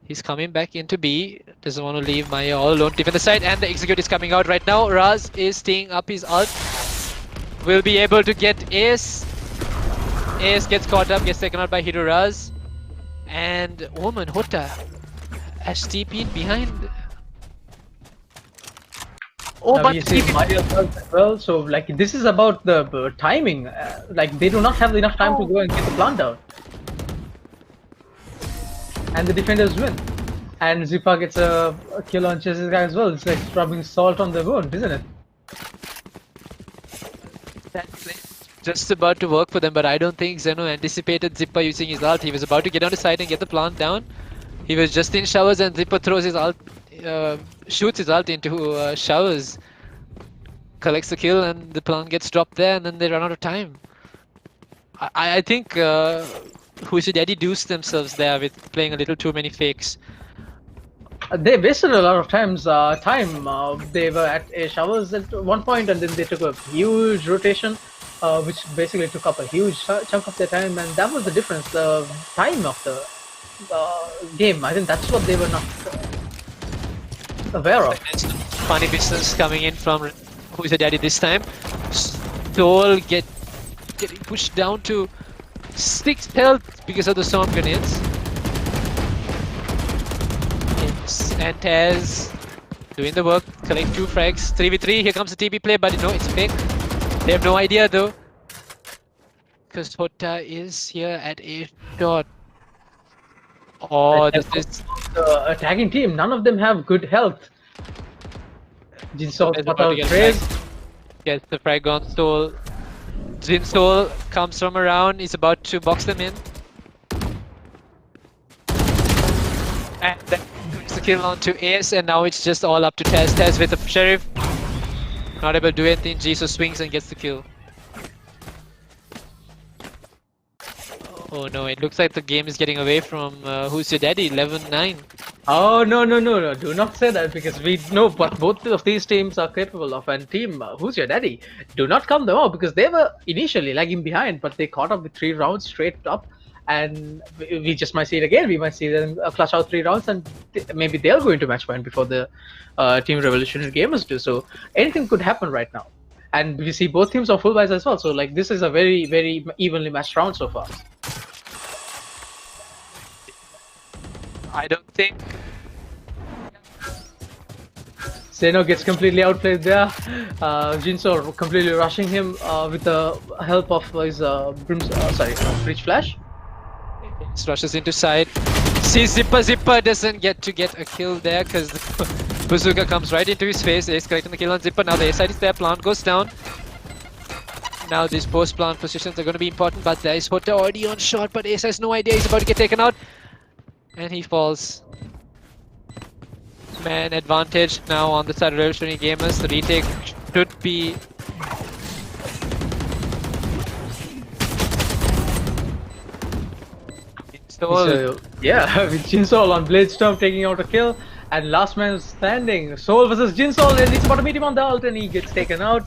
He's coming back into B. Doesn't want to leave Maya all alone. Defend the side and the execute is coming out right now. Raz is teeing up his ult. Will be able to get Ace. Ace gets caught up, gets taken out by Hero Raz. And Omen Hota has TP'd behind. Oh, now but you see Maya as well. So like this is about the timing. Like they do not have enough time to go and get the plant down. And the defenders win. And Zipa gets a kill on Chess's guy as well. It's like rubbing salt on the wound, isn't it? That's just about to work for them, but I don't think Zeno anticipated Zippa using his ult. He was about to get on the side and get the plant down. He was just in showers and Zippa throws his ult, shoots his ult into showers. Collects the kill and the plant gets dropped there and then they run out of time. I think Who's Your Daddy deuced themselves there with playing a little too many fakes. They wasted a lot of time. They were at a showers at one point and then they took a huge rotation, which basically took up a huge chunk of their time, and that was the difference, the time of the game. I think that's what they were not aware of. Funny business coming in from Who's Your Daddy this time. Soul getting pushed down to 6 health because of the storm grenades. And Taz doing the work, collect 2 frags, 3v3, here comes the TP play, but no, it's fake. They have no idea though. Because Hota is here at a shot. Oh, this is... The attacking team, none of them have good health. Jinsol Is spot about to out get Trace. Gets the frag on Soul. Jinsol comes from around, he's about to box them in. And then puts the kill onto Ace, and now it's just all up to Taz. Taz with the Sheriff. Not able to do anything, Jisoo swings and gets the kill. Oh no, it looks like the game is getting away from Who's Your Daddy, 11-9. Oh no, do not say that, because we know what both of these teams are capable of. And team Who's Your Daddy, do not count them out, because they were initially lagging behind, but they caught up with 3 rounds straight up, and we just might see it again. We might see them clutch out 3 rounds, and maybe they'll go into match point before the Team Revolutionary Gamers do. So anything could happen right now, and we see both teams are full buys as well. So like, this is a very evenly matched round so far. I don't think... Zeno gets completely outplayed there. Jinsor completely rushing him with the help of his Breach Flash. Rushes into side. Sees Zipper doesn't get a kill there because the bazooka comes right into his face. Ace collecting the kill on Zipper. Now the A side is there, plant goes down. Now these post plant positions are going to be important, but there is Hota already on shot, but Ace has no idea he's about to get taken out. And he falls. Man advantage now on the side of Revolutionary Gamers. The retake should be... So, yeah, with Jinsol on Bladestorm taking out a kill, and last man standing. Soul versus Jinsol, and he's about to meet him on the ult, and he gets taken out.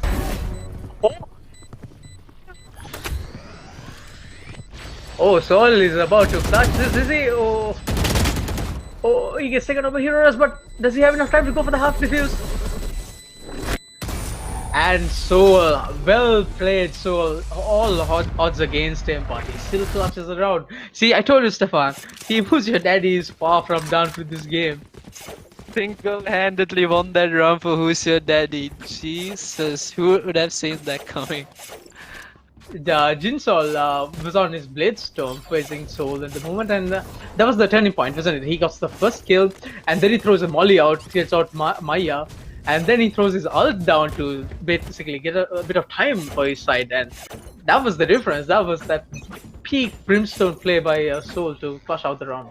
Oh, Soul is about to clutch this, is he? Oh, he gets taken over Heroes, but does he have enough time to go for the half defuse? And Soul, well played Soul, all odds against him, but he still clutches around. See, I told you, Stefan, Team Who's Your Daddy is far from done with this game. Single-handedly won that round for Who's Your Daddy. Jesus, who would have seen that coming? Jinsol was on his Bladestorm facing Soul at the moment, and that was the turning point, wasn't it? He got the first kill, and then he throws a molly out, gets out Maya, and then he throws his ult down to basically get a bit of time for his side, and that was the difference. That was that peak Brimstone play by Soul to flush out the round.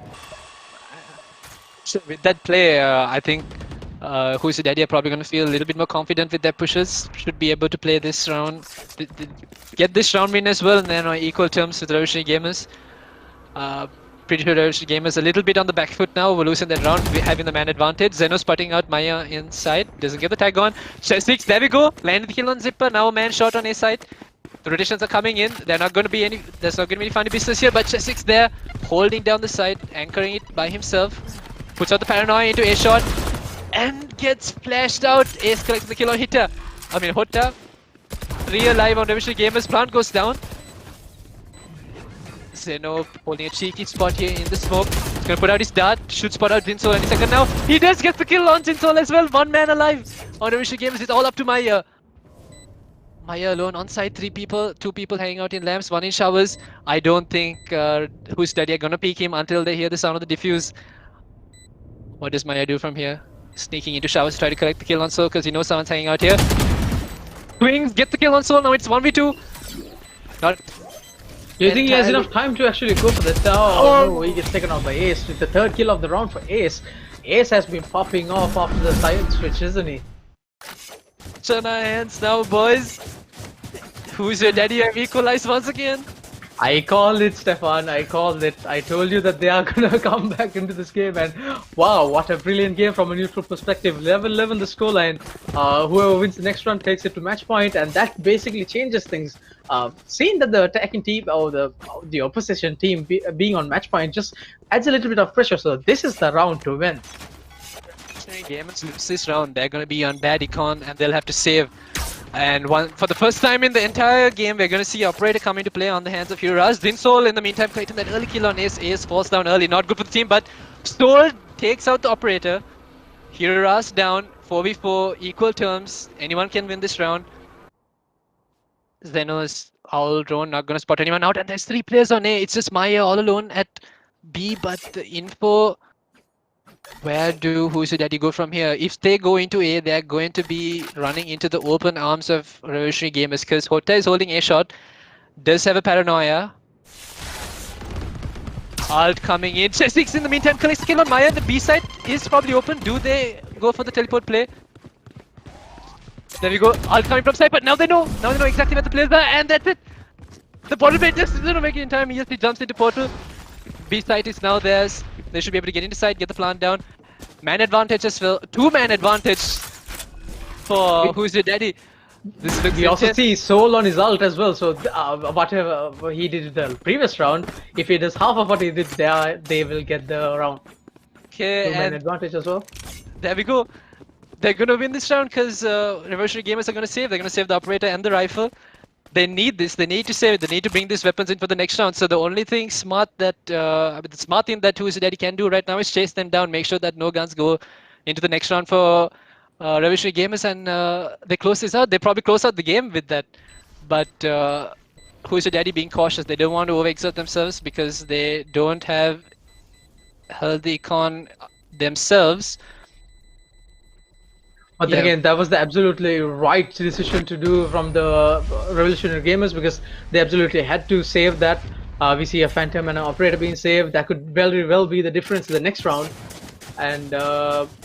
So with that play, I think Who's Your Daddy are probably going to feel a little bit more confident with their pushes. Should be able to play this round, get this round win as well, and then on equal terms with Revolutionary Gamers. Pretty sure Revolutionary Gamers a little bit on the back foot now. We're losing that round, we're having the man advantage. Zeno spotting out Maya inside, doesn't get the tag on. Chesix, there we go, landed the kill on Zipper, now a man shot on A side. The rotations are coming in, there's not going to be any funny business here, but Chesix there, holding down the side, anchoring it by himself. Puts out the paranoia into A shot, and gets flashed out. Ace collects the kill on Hota. 3 alive on Revolutionary Gamers, plant goes down. Zeno holding a cheeky spot here in the smoke. He's gonna put out his dart, should spot out Jinsol any second now. He does get the kill on Jinsol as well. 1 man alive on Revolutionary Gamers. It's all up to Maya. Maya alone on side, 3 people, 2 people hanging out in lamps, 1 in showers. I don't think Who's Daddy are gonna peek him until they hear the sound of the diffuse. What does Maya do from here? Sneaking into showers to try to collect the kill on Soul because he knows someone's hanging out here. Swings, get the kill on Soul, now it's 1v2. Not... Do you think he has enough time to actually go for this? Oh no, he gets taken out by Ace with the 3rd kill of the round for Ace. Ace has been popping off after the side switch, isn't he? It's on our hands now, boys. Who's Your Daddy have equalized once again? I called it, Stefan. I called it. I told you that they are gonna come back into this game, and wow, what a brilliant game from a neutral perspective. Level 11 the scoreline. Whoever wins the next round takes it to match point, and that basically changes things. Seeing that the attacking team or the opposition team being on match point just adds a little bit of pressure. So this is the round to win. Gamers lose this round, they're gonna be on bad econ and they'll have to save. And for the first time in the entire game, we're going to see Operator come into play on the hands of Heroes. Jinsol in the meantime collecting that early kill on Ace. Ace falls down early, not good for the team, but Soul takes out the Operator. Heroes down, 4v4, equal terms. Anyone can win this round. Zeno's all drone, not gonna spot anyone out, and there's 3 players on A. It's just m-eS all alone at B, but the info. Where do Who's Your Daddy go from here? If they go into A, they're going to be running into the open arms of Revolutionary Gamers because Hota is holding A shot, does have a paranoia. Alt coming in. Chesix in the meantime collects the kill on m-eS. The B side is probably open. Do they go for the teleport play? There we go. Alt coming from side, but now they know. Now they know exactly where the players are, and that's it. The bottle play just doesn't make it in time. He just jumps into portal. B side is now theirs. They should be able to get into side, get the plant down. Man advantage as well. 2-man advantage for Who's Your Daddy. This looks We also intense. see Soul on his ult as well, so whatever he did the previous round, if he does half of what he did there, they will get the round. Okay, 2-man and advantage as well. there we go. They're gonna win this round because Revolutionary Gamers are gonna save. They're gonna save the operator and the rifle. They need this. They need to save it. They need to bring these weapons in for the next round. So the only thing smart that the smart thing that Who's Your Daddy can do right now is chase them down, make sure that no guns go into the next round for Revolutionary Gamers, and they close this out. They probably close out the game with that. But Who's Your Daddy being cautious. They don't want to overexert themselves because they don't have held the econ themselves. But then Yeah. again, that was the absolutely right decision to do from the Revolutionary Gamers because they absolutely had to save that. We see a Phantom and an Operator being saved. That could very well be the difference in the next round. And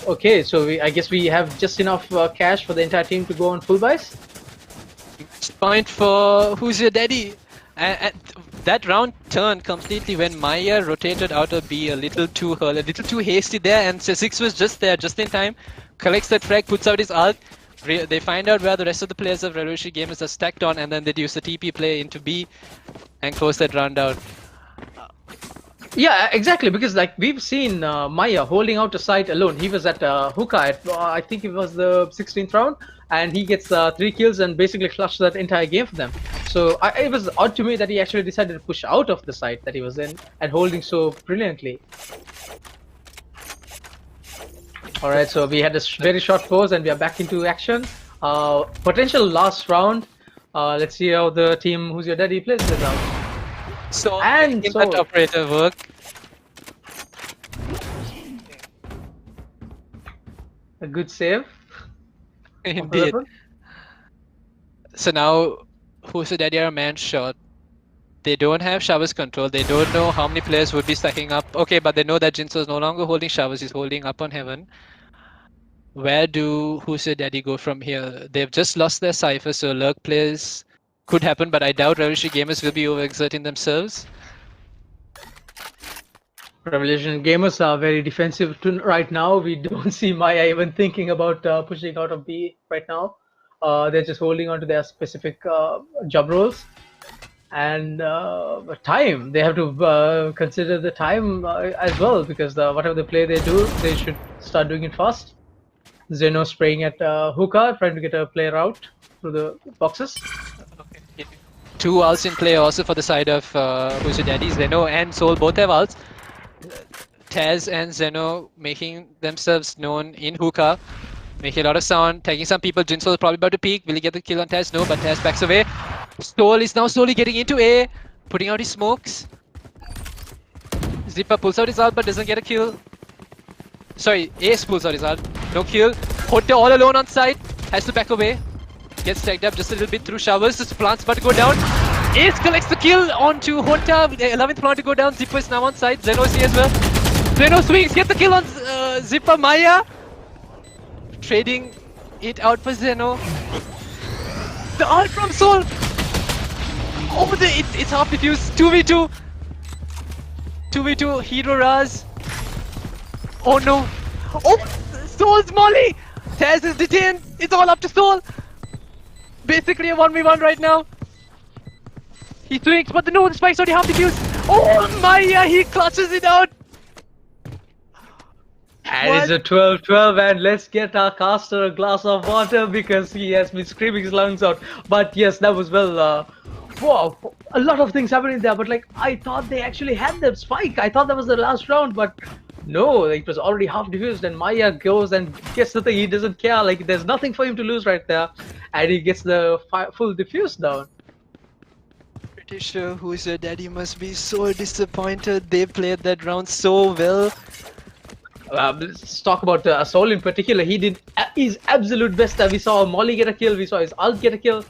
okay, so I guess we have just enough cash for the entire team to go on full buys. Point for Who's Your Daddy. And that round turned completely when m-eS rotated out of B a little too early, a little too hasty there, and Chesix was just there, just in time. Collects that frag, puts out his ult. They find out where the rest of the players of Revolutionary Gamers are stacked on, and then they use the TP play into B and close that round out. Yeah, exactly. Because like we've seen m-eS holding out a site alone. He was at hookah at I think it was the 16th round, and he gets 3 kills and basically clutched that entire game for them. So it was odd to me that he actually decided to push out of the site that he was in and holding so brilliantly. All right, so we had a very short pause and we are back into action. Potential last round. Let's see how the team Who's Your Daddy plays this out. So, And making so- that operator work. A good save. Indeed. So now, Who's Your Daddy are a man short. They don't have showers control. They don't know how many players would be stacking up. Okay, but they know that Jinso is no longer holding showers. He's holding up on heaven. Where do Who's Your Daddy go from here? They've just lost their cipher, so lurk plays could happen, but I doubt Revolutionary Gamers will be overexerting themselves. Revolution Gamers are very defensive right now. We don't see m-eS even thinking about pushing out of B right now. They're just holding on to their specific job roles. And time, they have to consider the time as well, because whatever the play they do, they should start doing it fast. Zeno spraying at hookah, trying to get a player out through the boxes. Okay. 2 ults in play also for the side of Who's Your Daddy. Zeno and Soul both have ults. Taz and Zeno making themselves known in hookah, making a lot of sound, tagging some people. Jinso is probably about to peek. Will he get the kill on Taz? No, but Taz backs away. Soul is now slowly getting into A, putting out his smokes. Zipper pulls out his ult but doesn't get a kill. Sorry, Ace pulls out his ult. No kill. Hotte all alone on side. Has to back away. Gets tagged up just a little bit through showers. This plant's about to go down. Ace collects the kill onto Honta. 11th plant to go down. Zipper is now on side. Zeno is here as well. Zeno swings. Gets the kill on Zipper. m-eS trading it out for Zeno. The ult from Soul. Oh, it's half defused. 2v2. 2v2. Hero Raz. Oh no. Oh, Soul's molly. Taz is detained. It's all up to Soul. Basically a 1v1 right now. He swings, but no, the spike's already half defused. Oh, m-eS, he clutches it out. And it's a 12-12, and let's get our caster a glass of water because he has been screaming his lungs out. But yes, that was well. Wow, a lot of things happening there. But like, I thought they actually had that spike. I thought that was the last round, but no, it was already half diffused. And m-eS goes and gets the thing. He doesn't care. Like, there's nothing for him to lose right there, and he gets the full diffuse down. Pretty sure Who's Your Daddy must be so disappointed. They played that round so well. Let's talk about Soul in particular. He did his absolute best. We saw Molly get a kill. We saw his ult get a kill,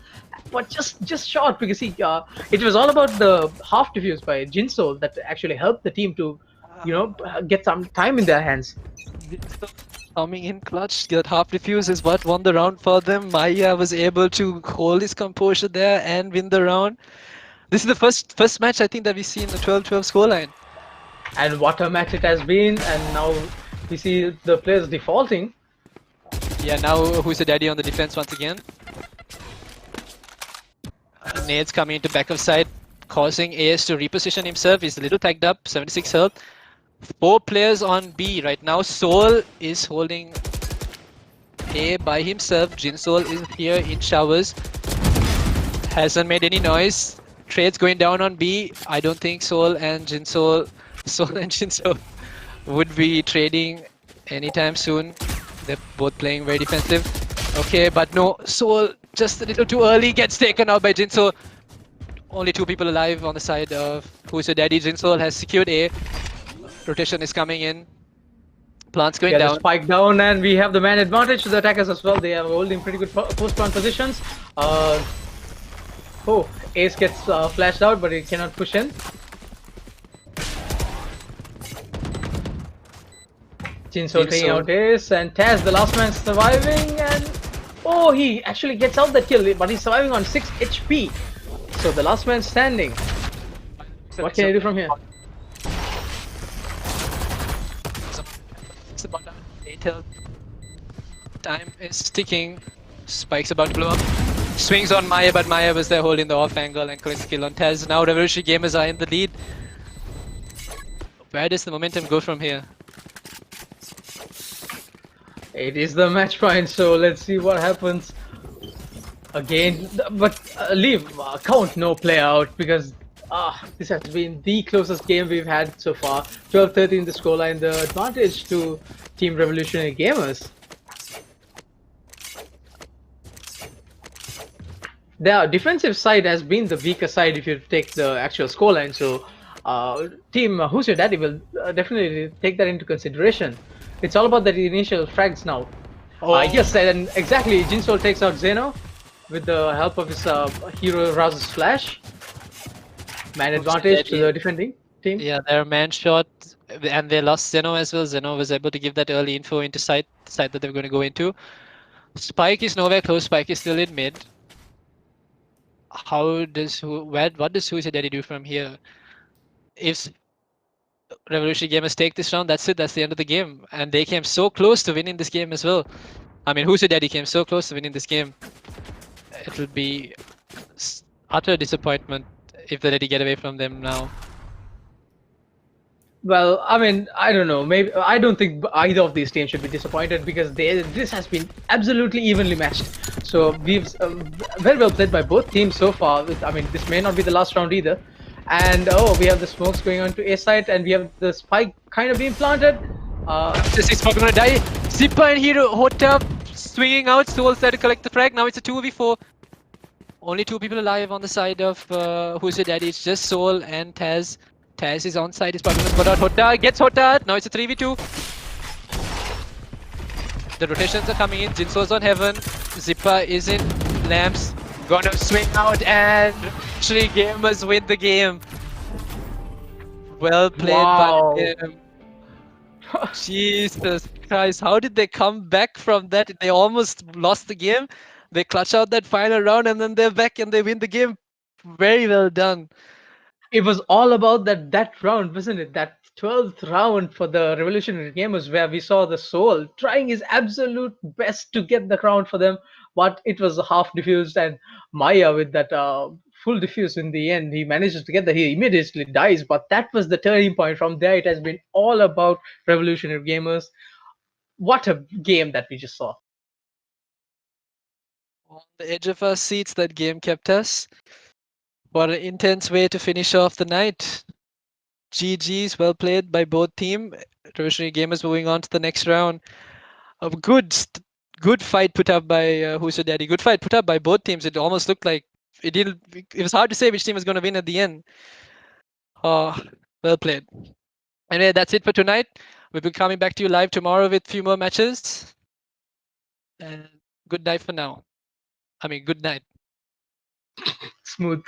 but just short because it was all about the half defuse by Jin Soul that actually helped the team to, get some time in their hands. Coming in clutch, that half defuse is what won the round for them. Maya was able to hold his composure there and win the round. This is the first match I think that we see in the 12-12 scoreline. And what a match it has been! And now we see the players defaulting. Yeah, now Who's Your Daddy on the defense once again. Nades coming into back of side, causing M-eS to reposition himself. He's a little tagged up, 76 health. 4 players on B right now. Soul is holding A by himself. Jin Soul is here in showers. Hasn't made any noise. Trades going down on B. I don't think Soul and Jin Soul would be trading anytime soon. They're both playing very defensive. Okay, but no, Soul just a little too early, gets taken out by Jin Soul. Only 2 people alive on the side of Who's Your Daddy. Jin Soul has secured A. Rotation is coming in. Plants going down. Spike down, and we have the man advantage to the attackers as well. They are holding pretty good post-plant positions. Ace gets flashed out, but he cannot push in. Jin Soul taking out Ace, and Taz, the last man surviving, and he actually gets out the kill, but he's surviving on 6 HP. So the last man standing. What can I do from here? It's about 8 health. Time is ticking. Spike's about to blow up. Swings on Maya, but Maya was there holding the off angle and collects the kill on Taz. Now Revolutionary Gamers are in the lead. Where does the momentum go from here? It is the match point, so let's see what happens. Again, but count no play out because this has been the closest game we've had so far. 12-13 the scoreline, the advantage to Team Revolutionary Gamers. Their defensive side has been the weaker side if you take the actual scoreline, so Team Who's Your Daddy will definitely take that into consideration. It's all about the initial frags now. Yes, and exactly, Jin Soul takes out Zeno with the help of his hero Raz's flash. Man advantage to the defending team. Yeah, they're man shot, and they lost Zeno as well. Zeno was able to give that early info into site that they were going to go into. Spike is nowhere close. Spike is still in mid. What does Who's Your Daddy do from here? If Revolutionary Gamers take this round, that's it. That's the end of the game. And they came so close to winning this game as well. I mean, Who's Your Daddy came so close to winning this game. It'll be utter disappointment if they let it get away from them now. Well, I mean, I don't know. Maybe I don't think either of these teams should be disappointed because this has been absolutely evenly matched. So we've very well played by both teams so far. I mean, this may not be the last round either. And we have the smokes going on to A site, and we have the spike kind of being planted. This is gonna die. Zipper and Hero Hota swinging out. Soul's there to collect the frag. Now it's a 2v4. Only 2 people alive on the side of Who's Your Daddy. It's just Soul and Taz. Taz is on side. He's probably gonna put out Hota. Gets Hota. Now it's a 3v2. The rotations are coming in. Jin Soul's on Heaven. Zipper is in Lamps. Gonna swing out, and Revolutionary Gamers win the game. Well played by him. Jesus Christ, how did they come back from that? They almost lost the game. They clutch out that final round, and then they're back and they win the game. Very well done. It was all about that round, wasn't it? That 12th round for the Revolutionary Gamers, where we saw the Soul trying his absolute best to get the crown for them, but it was half diffused, and Maya with that full diffuse in the end, he manages to get that. He immediately dies, but that was the turning point. From there, it has been all about Revolutionary Gamers. What a game that we just saw. On the edge of our seats, that game kept us. What an intense way to finish off the night. GG's, well played by both team. Revolutionary Gamers moving on to the next round. A good fight put up by Who's Your Daddy. Good fight put up by both teams. It almost looked like it was hard to say which team was going to win at the end. Oh, well played. Anyway, that's it for tonight. We'll be coming back to you live tomorrow with a few more matches. And good night for now. I mean, good night. Smooth.